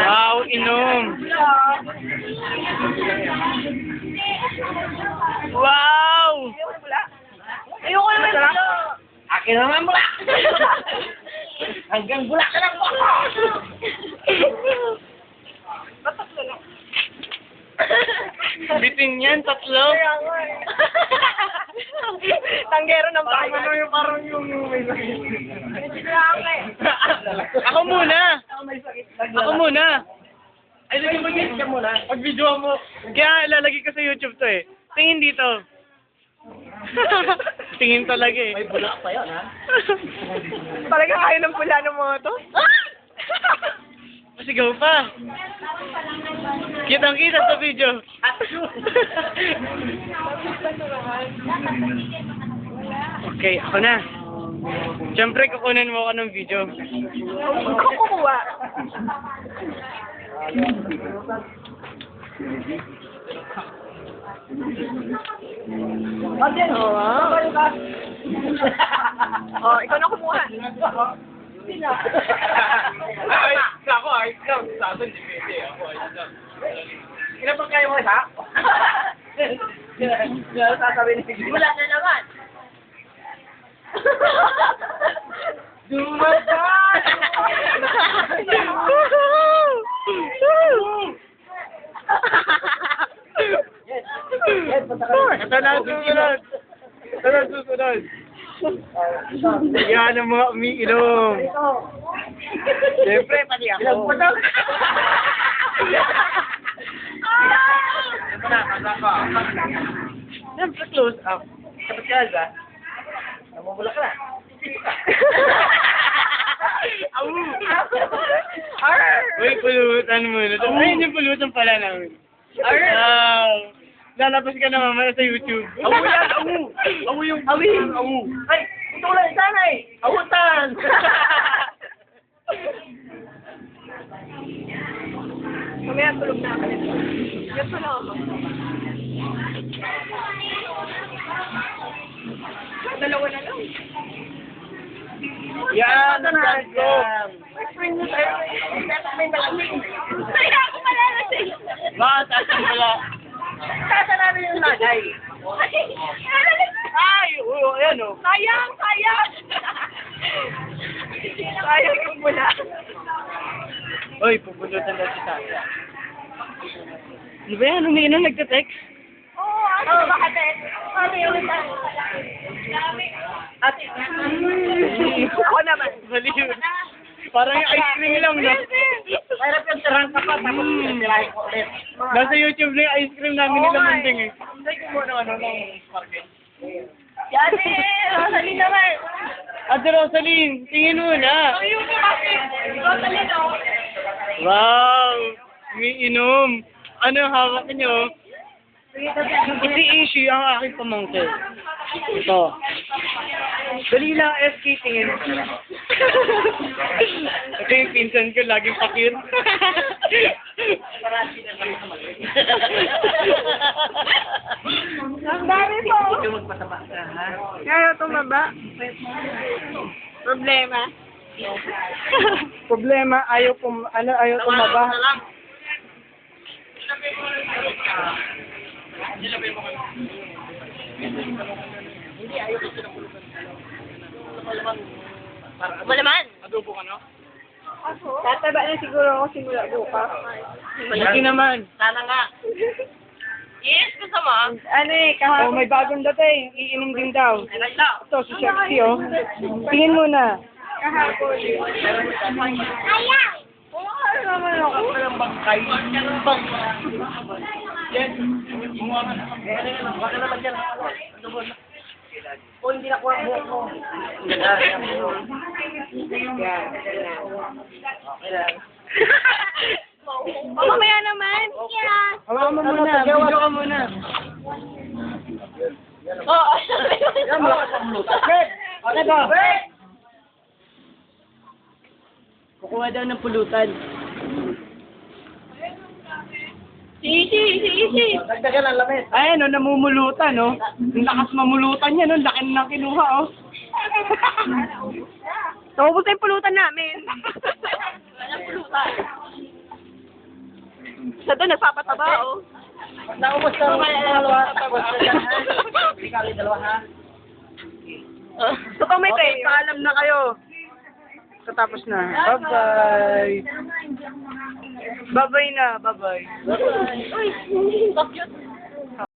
Wow, inom. Wow! Ayoko naman dito. Akin naman bulak! Hanggang bulak ka lang po! Bitin yan, tatlo. Tanggero ng bayan. Parang yung may sakit. Ako muna. Ako muna. Ay, lagyan mo dyan ka muna. Pag-video mo. Kaya lalagay ko sa YouTube to eh. Tingin dito. Tingin talaga eh. May bulak pa yan, ha? Talaga kaya ng pula ng mga to? Masigaw pa. Kitang-kita sa video. Okay, ako na. Siyempre, kukunin mo ako ng video. Ako kumuha. Oh, ikaw na kumuha. Ay, ako, ayos lang. Sa atin, depende. Ako, ayos lang. Ilan pa kayo mo, ha? Sasabihin ni Wala na naman. Dumagat! Ito na ang susunod. Ito na ang susunod. Yan ang mga umiinom. Siyempre, pati ako. Siyempre, close up. Kapag ka, ha? Namumula ka na. Uy, pulutan mo na. Ayun yung pulutan pala namin. Wow. Lalabas ka na mamaya sa YouTube. Awu yan, awu! Awu yung... Awi. Awu! Ay! Ito lang sana eh! Awutan! Mamaya tulog na ako. Ganito na ako. Dalawa na lang. Yan, nandiyan. Explain mo tayo. May malamig. Kaya ako malalasing. Bakit asan pala? Kasa namin yung lagay. Ay, ayan o. Sayang, sayang. Sayang yung mula. Uy, pupulutan daw si Tata. Ano ba yan? Umiinom, nagte-text? Oo, ano ba kate? Ano yung Ate. Ako naman. Baliw. Parang yung ice cream lang, no? Mahirap yung tirang ka pa, tapos tirahin ko ulit. Nasa YouTube na yung ice cream namin nila munting eh. Hindi ko muna ano ng market. Si Ate, Rosalie naman. Ate Rosaline, tingin mo na. Ayun na kasi. Rosalie, no? Wow! Umiinom. Ano hawak niyo? Si Ishi ang aking pamangkin. Ito. Dali lang, SK, tingin. Ito yung pinsan ko, laging pakir. Ang dami po. Ikaw magpataba ka, ha? Kaya tumaba. Problema. Problema, ayaw tumaba. Malaman. Adobo ka, no? Tataba na siguro ako simula bukas. Lagi naman. Sana nga. Yes, kasama. Ano eh, kahapon. Oh, may bagong dating. Iinom din daw. Ay, lang. Ito, si Shakti, oh. Tingin muna. Kahapon. Kaya! Oo, ano naman ako. Walang bangkay. Bang. Yan. Gumawa ka na. Wala naman dyan. O, hindi nakuha ang buhok mo. Yan. Okay lang. Mamaya naman. Yeah. Hawakan mo muna. Video ka muna. Oo. Yan, malakas ang luta. Okay ba? Kukuha daw ng pulutan. Easy. Dagdagan ang lamit. Ayan, oh, namumulutan, oh. Ang lakas mamulutan yan, oh. Laki na kinuha, oh. Tapos yung pulutan namin. napulutan. Sa doon, nagpapataba, oh. Naubos ka mga dalawa. Tapos na yan, ha? Ikaw yung dalawa, ha? Totoo may Okay, tayo. paalam na kayo. Katapos na. Bye-bye. Bye-bye na. Bye-bye. Uy, bakit?